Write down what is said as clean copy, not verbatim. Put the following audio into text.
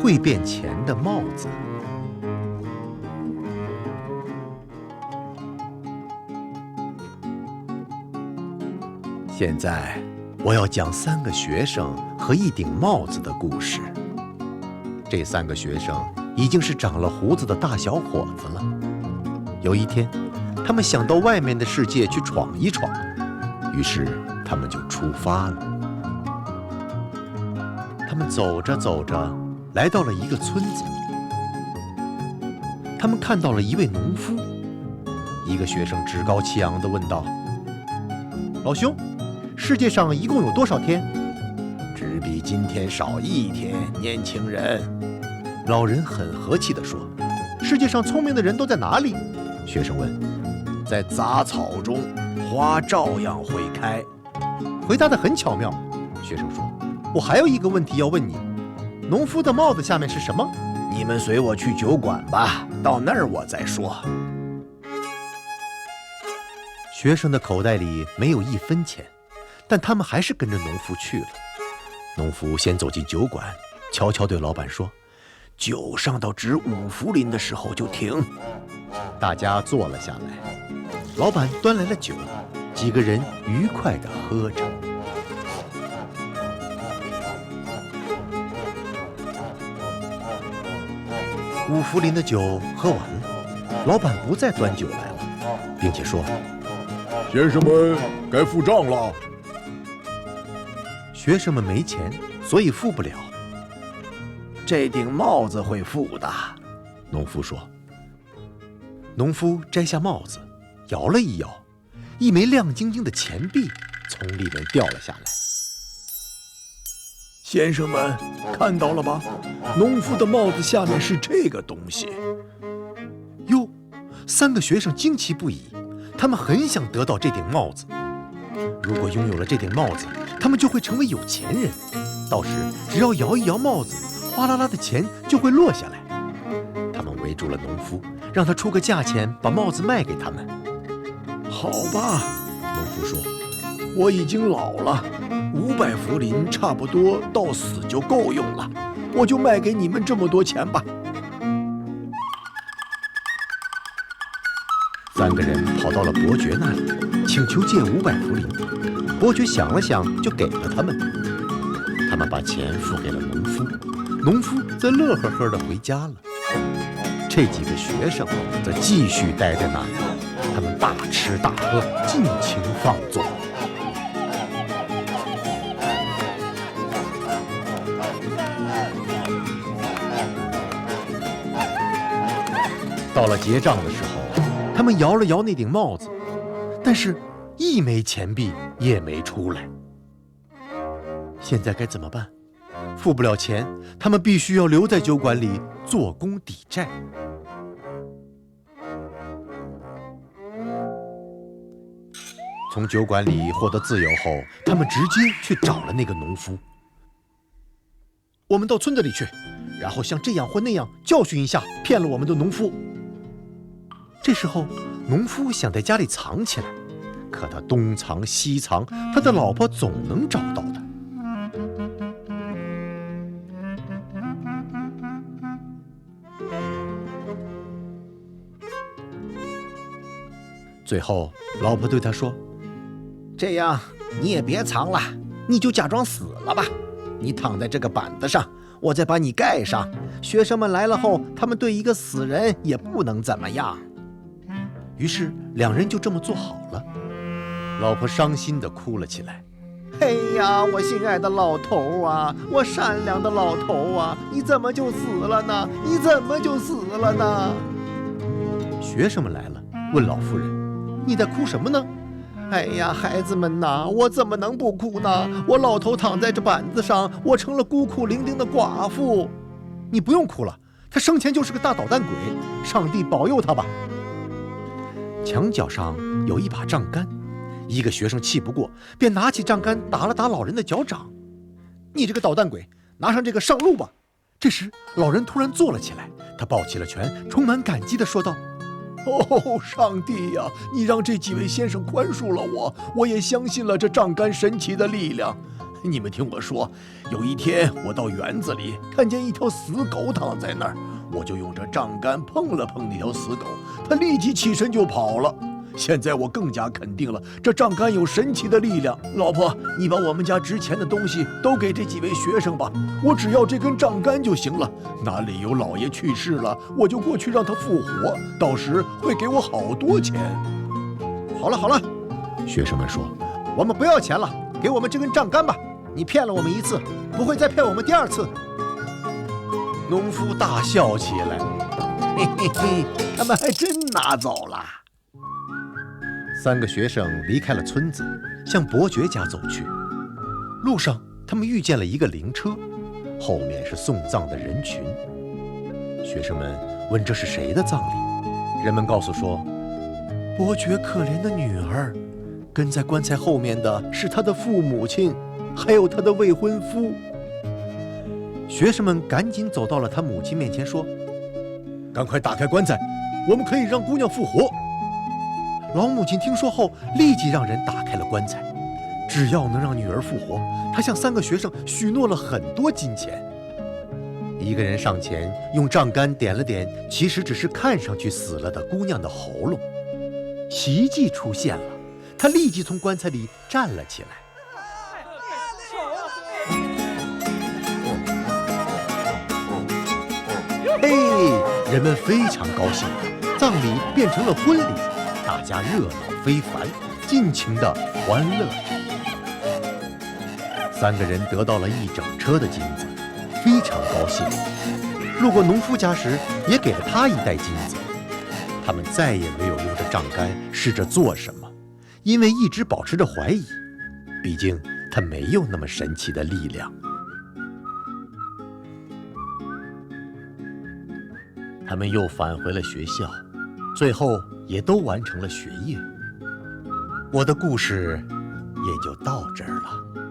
会变钱的帽子。现在我要讲3个学生和一顶帽子的故事。这3个学生已经是长了胡子的大小伙子了。有一天，他们想到外面的世界去闯一闯，于是他们就出发了。他们走着走着，来到了一个村子。他们看到了一位农夫。一个学生趾高气扬地问道：“老兄，世界上一共有多少天？”“只比今天少1天，年轻人。”老人很和气地说。“世界上聪明的人都在哪里？”学生问。“在杂草中，花照样会开。”回答得很巧妙。学生说：“我还有一个问题要问你，农夫的帽子下面是什么？”“你们随我去酒馆吧，到那儿我再说。”学生的口袋里没有1分钱，但他们还是跟着农夫去了。农夫先走进酒馆，悄悄对老板说：“酒上到值5福林的时候就停。”大家坐了下来，老板端来了酒，几个人愉快地喝着。5福林的酒喝完了，老板不再端酒来了，并且说：“先生们，该付账了。”学生们没钱，所以付不了。“这顶帽子会付的。”农夫说。农夫摘下帽子，摇了一摇，一枚亮晶晶的钱币从里面掉了下来。“先生们，看到了吧？农夫的帽子下面是这个东西。”哟，3个学生惊奇不已，他们很想得到这顶帽子。如果拥有了这顶帽子，他们就会成为有钱人。到时只要摇一摇帽子，哗啦啦的钱就会落下来。他们围住了农夫，让他出个价钱把帽子卖给他们。“好吧，”农夫说，“我已经老了，500福林差不多到死就够用了，我就卖给你们这么多钱吧。”3个人跑到了伯爵那里，请求借500福林。伯爵想了想，就给了他们。他们把钱付给了农夫，农夫则乐呵呵地回家了。这几个学生则继续待在那里，他们大吃大喝，尽情放纵。到了结账的时候，他们摇了摇那顶帽子，但是1枚钱币也没出来。现在该怎么办？付不了钱，他们必须要留在酒馆里做工抵债。从酒馆里获得自由后，他们直接去找了那个农夫。“我们到村子里去，然后像这样或那样教训一下骗了我们的农夫。”这时候，农夫想在家里藏起来，可他东藏西藏，他的老婆总能找到他。最后，老婆对他说：“这样你也别藏了，你就假装死了吧。你躺在这个板子上，我再把你盖上。学生们来了后，他们对一个死人也不能怎么样。”于是2人就这么做好了。老婆伤心地哭了起来。“哎呀，我心爱的老头啊，我善良的老头啊，你怎么就死了呢？你怎么就死了呢？”学生们来了，问老妇人：“你在哭什么呢？”“哎呀，孩子们呐，我怎么能不哭呢？我老头躺在这板子上，我成了孤苦伶仃的寡妇。”“你不用哭了，他生前就是个大捣蛋鬼，上帝保佑他吧。”墙角上有一把杖杆，一个学生气不过，便拿起杖杆打了打老人的脚掌。“你这个捣蛋鬼，拿上这个上路吧。”这时老人突然坐了起来，他抱起了拳，充满感激地说道：“哦，上帝呀，你让这几位先生宽恕了我，我也相信了这杖杆神奇的力量。你们听我说，有一天我到园子里看见一条死狗躺在那儿，我就用这杖杆碰了碰那条死狗，它立即起身就跑了。现在我更加肯定了，这杖杆有神奇的力量。老婆，你把我们家值钱的东西都给这几位学生吧，我只要这根杖杆就行了。哪里有老爷去世了，我就过去让他复活，到时会给我好多钱。好了好了，学生们说，我们不要钱了，给我们这根杖杆吧。你骗了我们一次，不会再骗我们第二次。农夫大笑起来，嘿嘿嘿，他们还真拿走了。3个学生离开了村子，向伯爵家走去。路上，他们遇见了一个灵车，后面是送葬的人群。学生们问这是谁的葬礼，人们告诉说，伯爵可怜的女儿，跟在棺材后面的是他的父母亲，还有他的未婚夫。学生们赶紧走到了他母亲面前，说：“赶快打开棺材，我们可以让姑娘复活。”老母亲听说后，立即让人打开了棺材。只要能让女儿复活，她向3个学生许诺了很多金钱。一个人上前用杖杆点了点其实只是看上去死了的姑娘的喉咙，奇迹出现了，她立即从棺材里站了起来。嘿，人们非常高兴，葬礼变成了婚礼，大家热闹非凡，尽情地欢乐着。3个人得到了1整车的金子，非常高兴。路过农夫家时，也给了他1袋金子。他们再也没有用着杖杆试着做什么，因为一直保持着怀疑，毕竟它没有那么神奇的力量。他们又返回了学校，最后也都完成了学业。我的故事也就到这儿了。